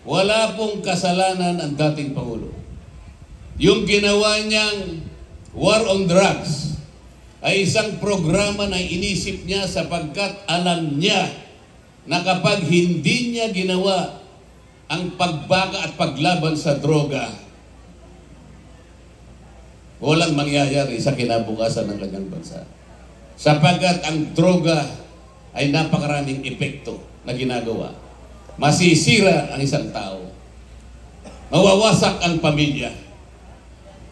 Wala pong kasalanan ang dating Pangulo. Yung ginawa niyang war on drugs ay isang programa na inisip niya sapagkat alam niya na kapag hindi niya ginawa ang pagbaka at paglaban sa droga, walang mangyayari sa kinabukasan ng kanyang bansa. Sapagkat ang droga ay napakaraming epekto na ginagawa. Masisira ang isang tao. Mawawasak ang pamilya.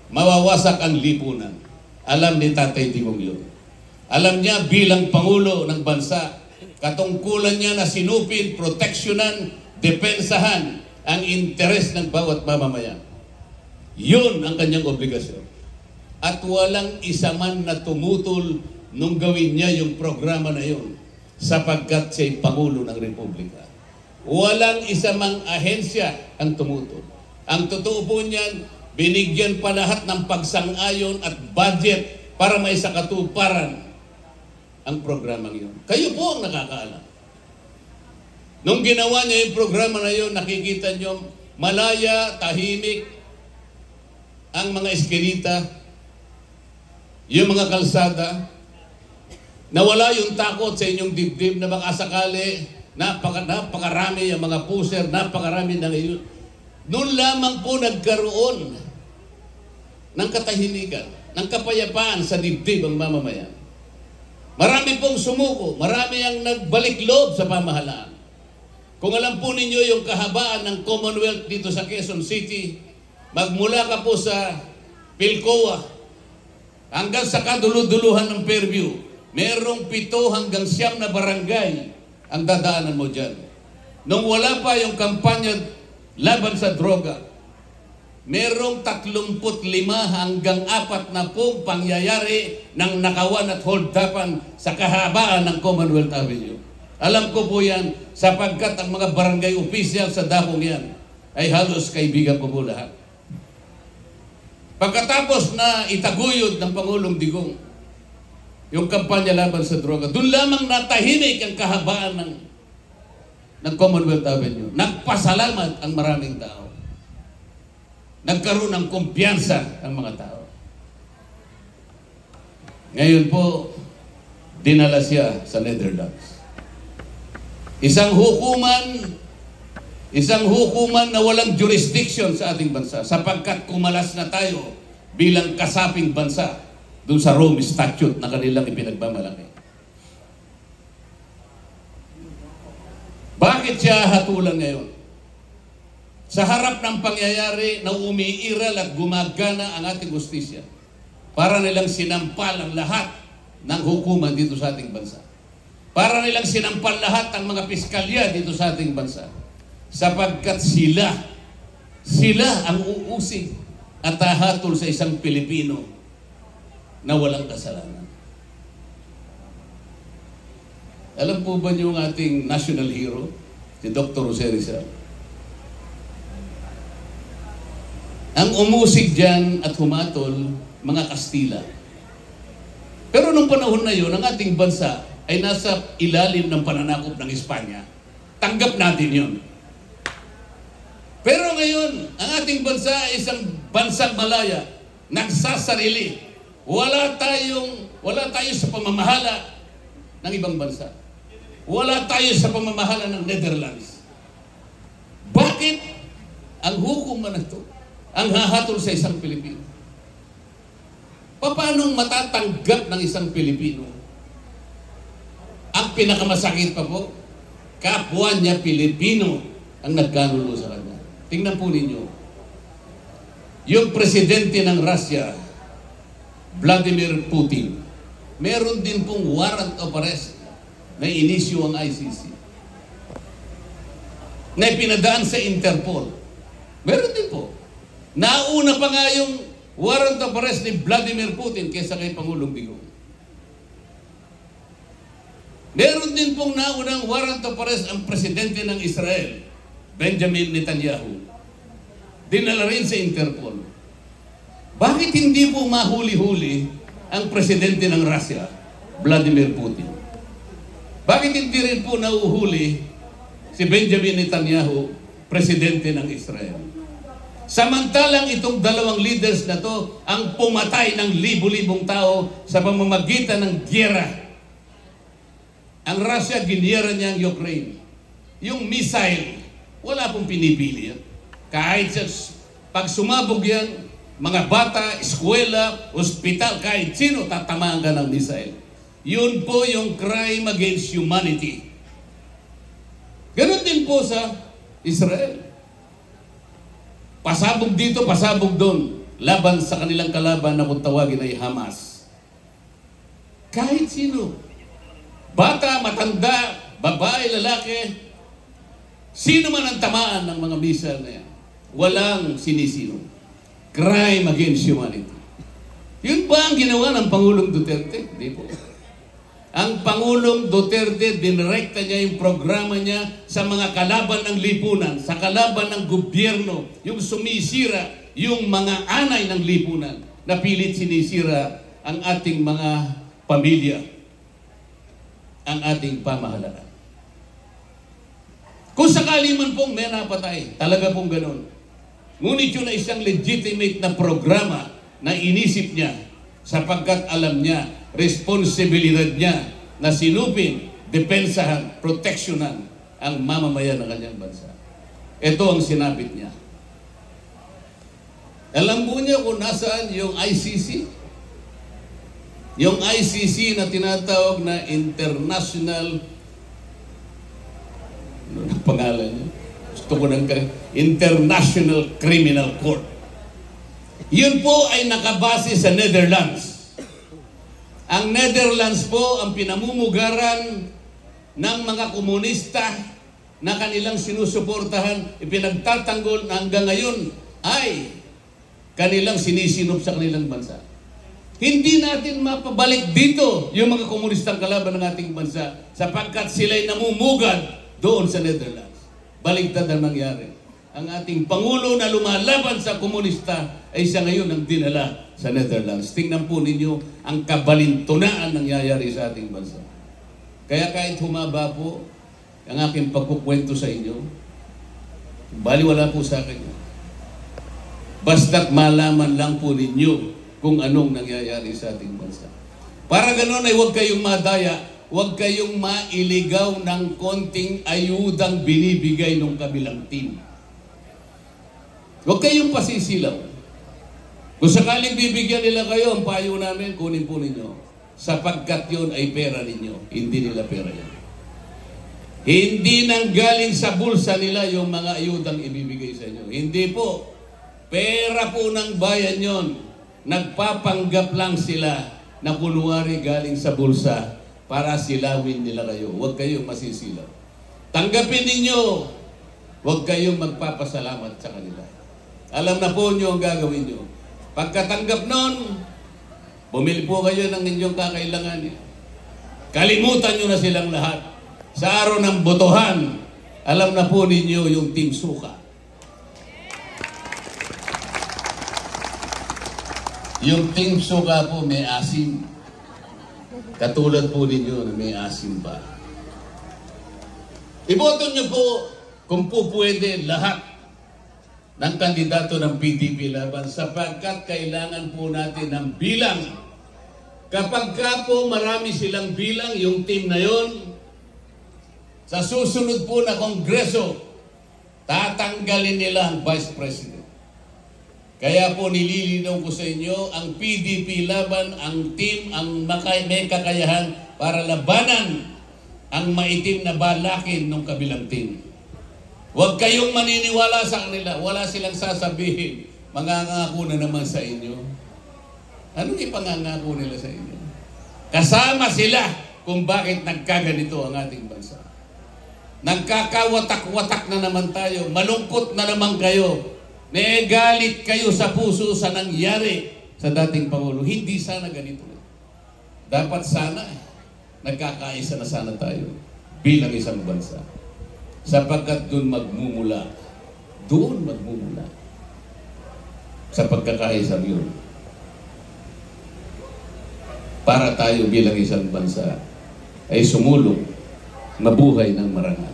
Mawawasak ang lipunan. Alam ni Tatay Digong yun. Alam niya bilang Pangulo ng bansa, katungkulan niya na sinupin, proteksyonan, depensahan ang interes ng bawat mamamayan. Yun ang kanyang obligasyon. At walang isa man na tumutol nung gawin niya yung programa na yun sapagkat siya'y Pangulo ng Republika. Walang isa mang ahensya ang tumutol. Ang totoo po niyan, binigyan pa lahat ng pagsang-ayon at budget para may sakatuparan ang programang yun. Kayo po ang nakakaalam. Nung ginawa niya yung programa na yun, nakikita niyo malaya, tahimik ang mga eskinita, yung mga kalsada, nawala yung takot sa inyong dibdib na baka sakali, napakarami yung mga puser, napakarami ng iyo. Noon lamang po nagkaroon ng katahimikan, ng kapayapaan sa dibdib ang mamamayan. Marami pong sumuko, marami ang nagbalik loob sa pamahalaan. Kung alam po ninyo yung kahabaan ng Commonwealth dito sa Quezon City, magmula ka po sa Pilcoa hanggang sa kaduluduluhan ng Fairview, merong 7 hanggang 9 na barangay ang dadaanan mo dyan. Nung wala pa yung kampanya laban sa droga, merong 35 hanggang 40 pangyayari ng nakawan at hold-upan sa kahabaan ng Commonwealth Avenue. Alam ko po yan sapagkat ang mga barangay official sa Davao yan ay halos kaibigan ko po lahat. Pagkatapos na itaguyod ng Pangulong Digong yung kampanya laban sa droga, doon lamang natahimik ang kahabaan ng Commonwealth Avenue. Nagpasalamat ang maraming tao. Nagkaroon ng kumpiyansa ang mga tao. Ngayon po, dinala siya sa Netherlands. Isang hukuman na walang jurisdiction sa ating bansa sapagkat kumalas na tayo bilang kasaping bansa doon sa Rome Statute na kanilang ipinagmamalaki. Bakit siya hatulan ngayon? Sa harap ng pangyayari na umiiral at gumagana ang ating justisya para nilang sinampal ang lahat ng hukuman dito sa ating bansa. Para nilang sinampal lahat ang mga piskalya dito sa ating bansa. Sapagkat sila ang uusig at hahatol sa isang Pilipino na walang kasalanan. Alam po ba niyo ang ating national hero, si Dr. Jose Rizal? Ang umusig dyan at humatol, mga Kastila. Pero nung panahon na yun, ang ating bansa ay nasa ilalim ng pananakop ng Espanya. Tanggap natin yun. Pero ngayon, ang ating bansa ay isang bansang malaya, nagsasarili. Wala tayo sa pamamahala ng ibang bansa. Wala tayo sa pamamahala ng Netherlands. Bakit ang hukuman na ito ang hahatol sa isang Pilipino? Paano matatanggap ng isang Pilipino? Ang pinakamasakit pa po, kapwa niya Pilipino ang nagkanulo sa kanya. Tingnan po ninyo, yung presidente ng Russia, Vladimir Putin, meron din pong warrant of arrest na inisyu ang ICC, na ipinadaan sa Interpol. Meron din po. Nauna pa nga yung warrant of arrest ni Vladimir Putin kaysa kay Pangulong Digong. Meron din pong naunang warrant of arrest ang presidente ng Israel, Benjamin Netanyahu. Dinala rin sa Interpol. Bakit hindi po mahuli-huli ang presidente ng Russia, Vladimir Putin? Bakit hindi rin po nauhuli si Benjamin Netanyahu presidente ng Israel. Samantalang itong dalawang leaders na to ang pumatay ng libu-libong tao sa pamamagitan ng giyera. Ang Russia, giniyera niya ang Ukraine. Yung missile, wala pong pinipili yan. Kahit pag sumabog yan, mga bata, eskwela, ospital, kahit sino tatamaan ka ng missile. Yun po yung crime against humanity. Ganon din po sa Israel. Pasabog dito, pasabog doon. Laban sa kanilang kalaban na kung tawagin ay Hamas. Kahit sino. Bata, matanda, babae, lalaki. Sino man ang tamaan ng mga missile na yan. Walang sinisino. Crime against humanity. Yun ba ang ginawa ng Pangulong Duterte? Hindi po. Ang Pangulong Duterte, dinirekta niya yung programa niya sa mga kalaban ng lipunan, sa kalaban ng gobyerno, yung sumisira, yung mga anay ng lipunan, na pilit sinisira ang ating mga pamilya, ang ating pamahalaan. Kung sakali man pong may napatay, talaga pong ganun. Ngunit yun ay isang legitimate na programa na inisip niya sapagkat alam niya, responsibilidad niya na sinupin, depensahan, proteksyonan ang mamamayan ng kanyang bansa. Ito ang sinapit niya. Alam po niya kung nasaan yung ICC? Yung ICC na tinatawag na International, ano na pangalan niya? Gusto ko ng International Criminal Court. Yun po ay nakabase sa Netherlands. Ang Netherlands po ang pinamumugaran ng mga komunista na kanilang sinusuportahan, ipinagtatanggol na hanggang ngayon ay kanilang sinisinop sa kanilang bansa. Hindi natin mapabalik dito yung mga komunistang kalaban ng ating bansa sapagkat sila'y namumugad doon sa Netherlands. Baligtad ang nangyari. Ang ating Pangulo na lumalaban sa komunista ay siya ngayon ang dinala sa Netherlands. Tingnan po ninyo ang kabalintunaan nangyayari sa ating bansa. Kaya kahit humaba po ang aking pagkukwento sa inyo, baliwala po sa akin. Basta't malaman lang po ninyo kung anong nangyayari sa ating bansa. Para ganoon ay huwag kayong madaya, huwag kayong mailigaw ng konting ayudang binibigay ng kabilang team. Huwag kayong pasisilaw. Kung sakaling bibigyan nila kayo, ang payo namin, kunin po ninyo. Sapagkat yun ay pera ninyo. Hindi nila pera yan. Hindi nanggaling sa bulsa nila yung mga ayudang ibibigay sa inyo. Hindi po. Pera po ng bayan yon. Nagpapanggap lang sila na kunwari galing sa bulsa para silawin nila kayo. Huwag kayong masisilaw. Tanggapin ninyo. Huwag kayong magpapasalamat sa kanila. Alam na po nyo ang gagawin nyo. Pagkatanggap nun, bumili po kayo ng inyong kakailangan. Kalimutan nyo na silang lahat. Sa araw ng botohan, alam na po ninyo yung Team Suka. Yung Team Suka po may asim. Katulad po ninyo na may asim pa. Iboto nyo po kung po pwede lahat ng kandidato ng PDP laban sapagkat kailangan po natin ng bilang. Kapag ka po marami silang bilang, yung team na yon, sa susunod po na kongreso, tatanggalin nila ang Vice President. Kaya po nililinaw ko sa inyo, ang PDP laban, ang team, ang may kakayahan para labanan ang maitim na balakin ng kabilang team. Huwag kayong maniniwala sa kanila. Wala silang sasabihin. Mangangako na naman sa inyo. Anong ipangangako nila sa inyo? Kasama sila kung bakit nagkaganito ang ating bansa. Nagkakawatak-watak na naman tayo. Malungkot na naman kayo. Galit kayo sa puso sa nangyari sa dating Pangulo. Hindi sana ganito. Dapat sana nagkakaisa na sana tayo bilang isang bansa. Sapagkat doon magmumula sa pagkakaisang yun para tayo bilang isang bansa ay sumulong mabuhay ng marangal.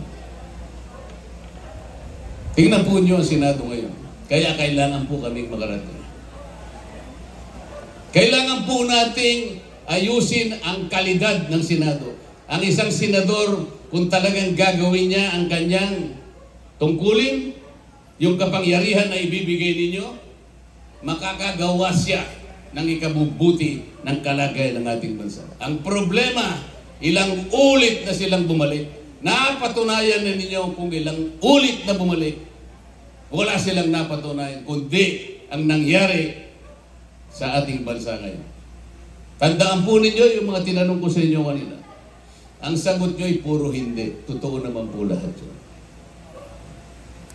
Tingnan po nyo ang Senado ngayon. Kaya kailangan po kaming makarating. Kailangan po nating ayusin ang kalidad ng Senado. Ang isang senador, kung talagang gagawin niya ang kanyang tungkulin, yung kapangyarihan na ibibigay ninyo, makakagawa siya ng ikabubuti ng kalagayan ng ating bansa. Ang problema, ilang ulit na silang bumalik. Napatunayan na ninyo kung ilang ulit na bumalik. Wala silang napatunayan, kundi ang nangyari sa ating bansa ngayon. Tandaan po ninyo yung mga tinanong ko sa inyo kanina. Ang sagot nyo ay puro hindi. Totoo naman po lahat yun.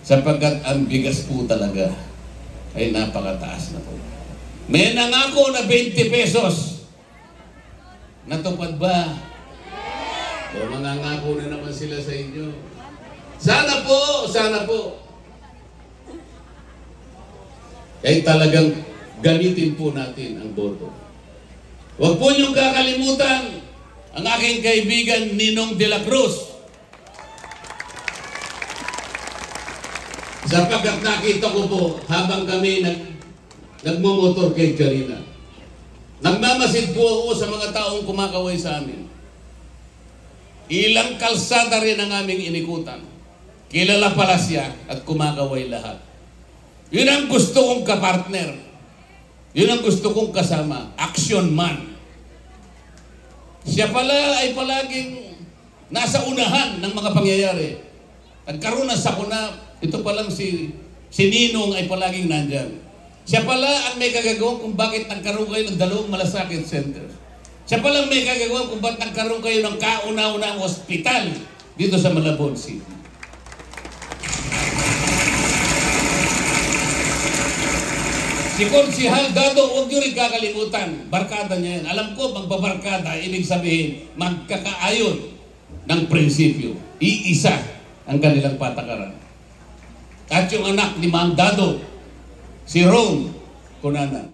Sapagkat ang bigas po talaga ay napakataas na po. May nangako na 20 pesos. Natupad ba? O mangangako na naman sila sa inyo. Sana po, sana po. Ay talagang gamitin po natin ang boto. Huwag po niyong kakalimutan ang aking kaibigan Ninong de la Cruz. Sapagkat nakita ko po habang kami nagmumotor kay Karina. Nagmamasid po ako sa mga taong kumakaway sa amin. Ilang kalsada rin ang aming inikutan. Kilala pala siya at kumakaway lahat. Yun ang gusto kong kapartner. Yun ang gusto kong kasama. Action man. Siya pala ay palaging nasa unahan ng mga pangyayari. Nagkaroon ng sakuna, ito palang si Ninong ay palaging nandyan. Siya pala ang may kagagawa kung bakit nagkaroon kayo ng 2 malasakit center. Siya pala may kagagawa kung bakit nagkaroon kayo ng kauna-unang ospital dito sa Malabon City. Si Konsihal Dado, huwag nyo rin kakalimutan. Barkada niya yan. Alam ko, magbabarkada, ibig sabihin, magkakaayon ng prinsipyo. Iisa ang kanilang patakaran. At yung anak ni Ma'am Dado, si Ron Cunanan.